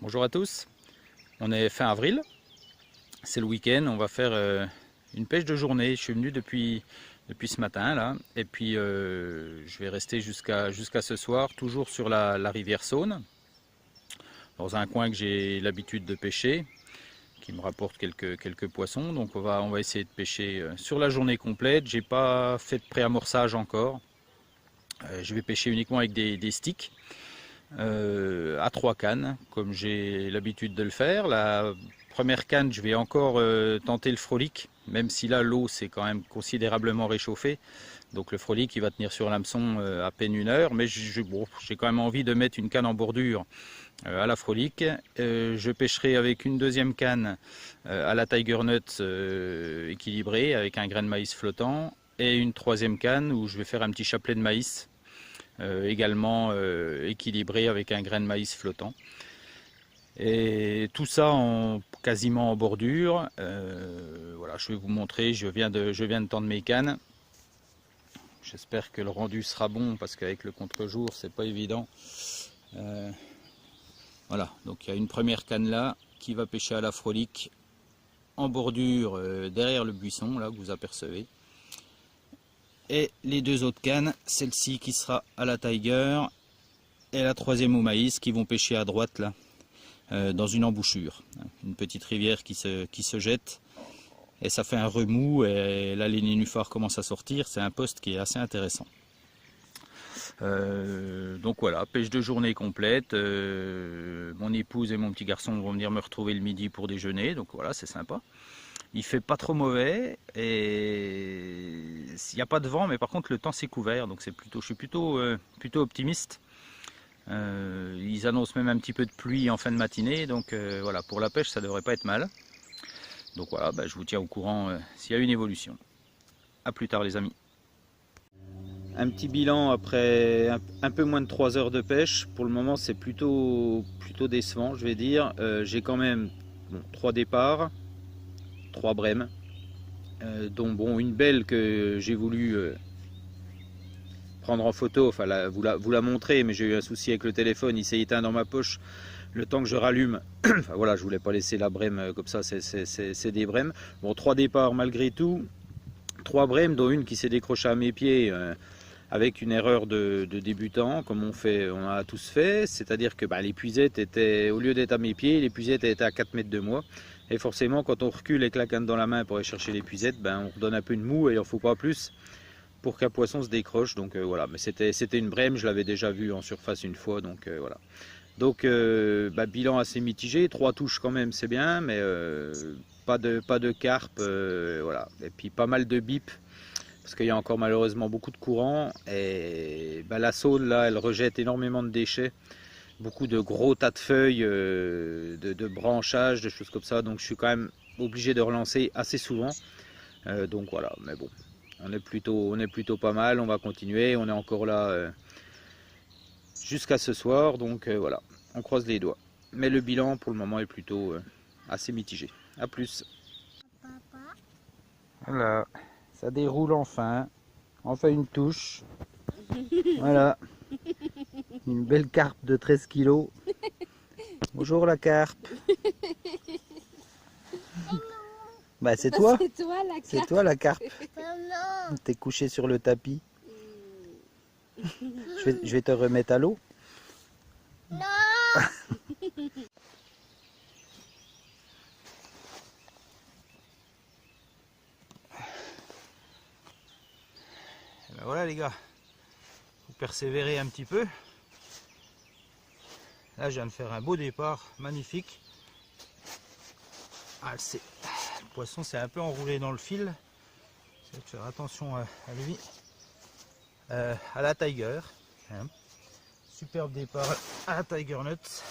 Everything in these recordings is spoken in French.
Bonjour à tous, on est fin avril, c'est le week-end, on va faire une pêche de journée. Je suis venu depuis ce matin là, et puis je vais rester jusqu'à ce soir, toujours sur la rivière Saône, dans un coin que j'ai l'habitude de pêcher, qui me rapporte quelques poissons. Donc on va essayer de pêcher sur la journée complète. J'ai pas fait de pré-amorçage encore, je vais pêcher uniquement avec des sticks. À 3 cannes, comme j'ai l'habitude de le faire. La première canne, je vais encore tenter le frolic, même si là l'eau s'est quand même considérablement réchauffée. Donc le frolic il va tenir sur l'hameçon à peine 1 heure, mais j'ai quand même envie de mettre une canne en bordure à la frolic. Je pêcherai avec une deuxième canne à la Tiger Nut équilibrée, avec un grain de maïs flottant, et une troisième canne où je vais faire un petit chapelet de maïs également équilibré avec un grain de maïs flottant. Et tout ça quasiment en bordure. Voilà, je vais vous montrer, je viens de tendre mes cannes. J'espère que le rendu sera bon parce qu'avec le contre-jour c'est pas évident. Voilà, donc il y a une première canne là qui va pêcher à la frolic en bordure derrière le buisson là que vous apercevez. Et les deux autres cannes, celle-ci qui sera à la Tiger et la troisième au maïs, qui vont pêcher à droite là, dans une embouchure. Une petite rivière qui se jette et ça fait un remous et là les nénuphars commencent à sortir. C'est un poste qui est assez intéressant. Donc voilà, pêche de journée complète. Mon épouse et mon petit garçon vont venir me retrouver le midi pour déjeuner, donc voilà, c'est sympa. Il fait pas trop mauvais et il n'y a pas de vent, mais par contre le temps s'est couvert, donc je suis plutôt optimiste. Ils annoncent même un petit peu de pluie en fin de matinée, donc voilà, pour la pêche ça devrait pas être mal. Donc voilà, je vous tiens au courant s'il y a une évolution. A plus tard les amis. Un petit bilan après un peu moins de 3 heures de pêche. Pour le moment c'est plutôt décevant, je vais dire. J'ai quand même 3 départs, 3 brèmes, dont une belle que j'ai voulu prendre en photo, enfin vous la montrer, mais j'ai eu un souci avec le téléphone, il s'est éteint dans ma poche le temps que je rallume. Enfin voilà, je voulais pas laisser la brème comme ça, c'est des brèmes. Bon, 3 départs malgré tout, 3 brèmes, dont une qui s'est décrochée à mes pieds avec une erreur de débutant, comme on a tous fait, c'est-à-dire que l'épuisette était, au lieu d'être à mes pieds, l'épuisette était à 4 mètres de moi. Et forcément, quand on recule avec la canne dans la main pour aller chercher l'épuisette, on redonne un peu de mou et il n'en faut pas plus pour qu'un poisson se décroche. Donc voilà, mais c'était une brème, je l'avais déjà vue en surface une fois, donc voilà. Donc bilan assez mitigé, 3 touches quand même, c'est bien, mais pas de carpe, voilà. Et puis pas mal de bip, parce qu'il y a encore malheureusement beaucoup de courant, et la Saône là, elle rejette énormément de déchets, beaucoup de gros tas de feuilles, de branchages, de choses comme ça, donc je suis quand même obligé de relancer assez souvent. Donc voilà, mais bon, on est plutôt pas mal, on va continuer, on est encore là jusqu'à ce soir, donc voilà, on croise les doigts. Mais le bilan pour le moment est plutôt assez mitigé. A plus. Voilà, ça déroule enfin une touche. Voilà, une belle carpe de 13 kg. Bonjour la carpe. C'est toi. C'est toi la carpe. T'es couché sur le tapis. Je vais te remettre à l'eau. Non. Voilà les gars, vous persévérez un petit peu. Là je viens de faire un beau départ, magnifique. Le poisson s'est un peu enroulé dans le fil. Je vais faire attention à lui. À la Tiger. Hein. Superbe départ à la Tiger Nut.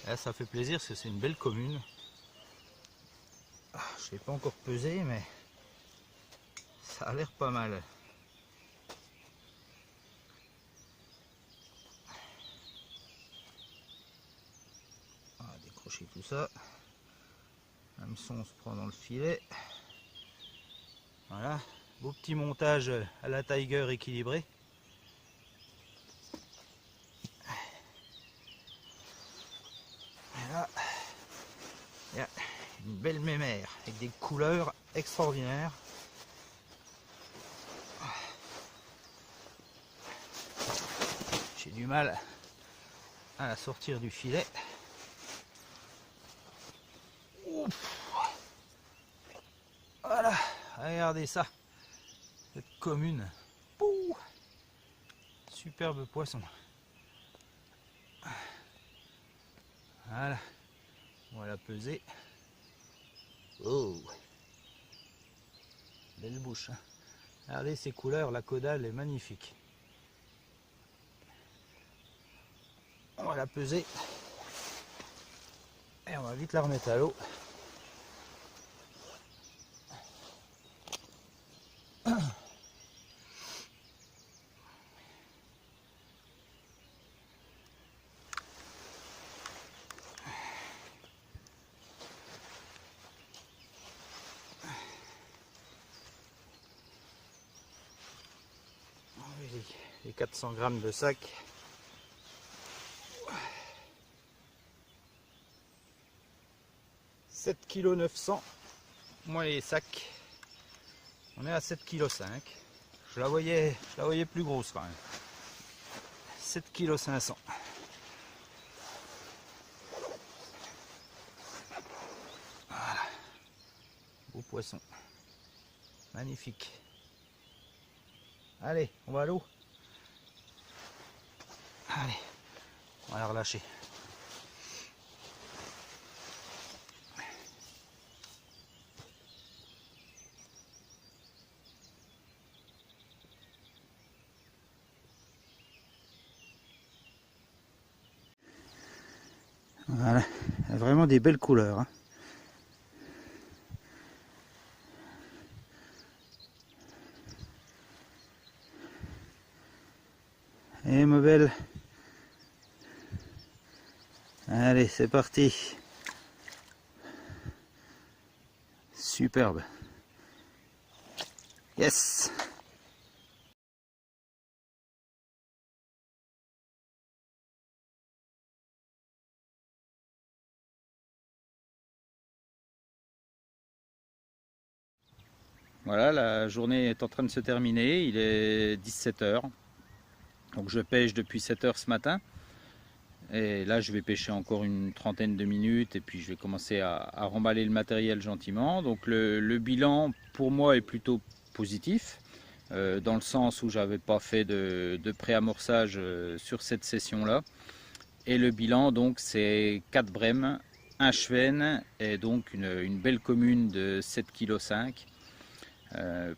Là ça fait plaisir parce que c'est une belle commune. Je ne l'ai pas encore pesé mais ça a l'air pas mal. On va décrocher tout ça. L'hameçon se prend dans le filet. Voilà, Beau petit montage à la Tiger équilibré. Et là, il y a une belle mémère avec des couleurs extraordinaires. J'ai du mal à la sortir du filet. Ouf. Voilà, regardez ça, cette commune. Pouh. Superbe poisson. Voilà, on va la peser. Oh, belle bouche. Hein. Regardez ces couleurs, la caudale est magnifique. On va la peser et on va vite la remettre à l'eau. Les 400 grammes de sac. « 7,9 kg moins les sacs, on est à 7,5 kg. Je la voyais plus grosse quand même. 7,5 kg. Voilà. Beau poisson. Magnifique. Allez, on va à l'eau. Allez, on va la relâcher. Voilà, vraiment des belles couleurs. Hein. Et ma belle. Allez, c'est parti. Superbe. Yes. Voilà, la journée est en train de se terminer, il est 17 h. Donc je pêche depuis 7 h ce matin. Et là je vais pêcher encore une trentaine de minutes et puis je vais commencer à remballer le matériel gentiment. Donc le bilan pour moi est plutôt positif, dans le sens où j'avais pas fait de pré-amorçage sur cette session-là. Et le bilan donc c'est 4 brèmes, un chevenne et donc une belle commune de 7,5 kg.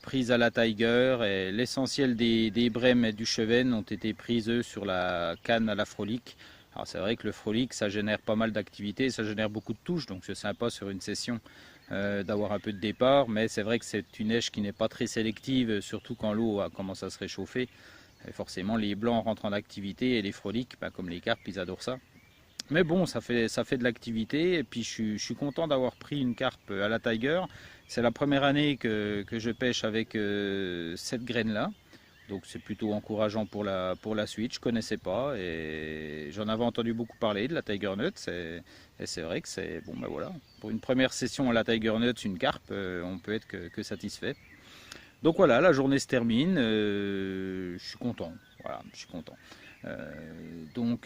Prise à la Tiger et l'essentiel des brèmes et du chevenne ont été prises eux, sur la canne à la Frolic. Alors c'est vrai que le Frolic ça génère pas mal d'activités, ça génère beaucoup de touches, donc c'est sympa sur une session d'avoir un peu de départ, mais c'est vrai que c'est une neige qui n'est pas très sélective, surtout quand l'eau commence à se réchauffer. Et forcément les blancs rentrent en activité et les Frolic, comme les carpes, ils adorent ça. Mais bon, ça fait de l'activité et puis je suis content d'avoir pris une carpe à la Tiger. C'est la première année que je pêche avec cette graine-là. Donc c'est plutôt encourageant pour la suite. Je ne connaissais pas et j'en avais entendu beaucoup parler de la Tiger Nut. Et c'est vrai que c'est bon, ben voilà. Pour une première session à la Tiger Nut, une carpe, on peut être que satisfait. Donc voilà, la journée se termine. Je suis content. Voilà, je suis content. Je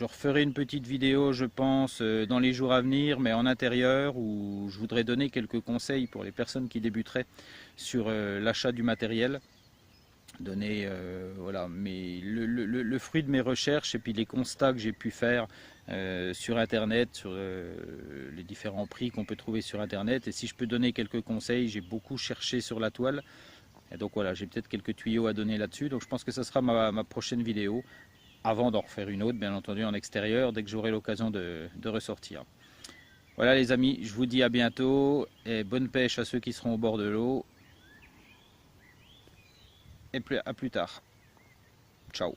referai une petite vidéo je pense dans les jours à venir, mais en intérieur, où je voudrais donner quelques conseils pour les personnes qui débuteraient sur l'achat du matériel, donner voilà, le fruit de mes recherches et puis les constats que j'ai pu faire sur internet, sur les différents prix qu'on peut trouver sur internet. Et si je peux donner quelques conseils, j'ai beaucoup cherché sur la toile. Et donc voilà, j'ai peut-être quelques tuyaux à donner là-dessus. Donc je pense que ce sera ma prochaine vidéo, avant d'en refaire une autre, bien entendu, en extérieur, dès que j'aurai l'occasion de ressortir. Voilà les amis, je vous dis à bientôt, et bonne pêche à ceux qui seront au bord de l'eau. Et à plus tard. Ciao.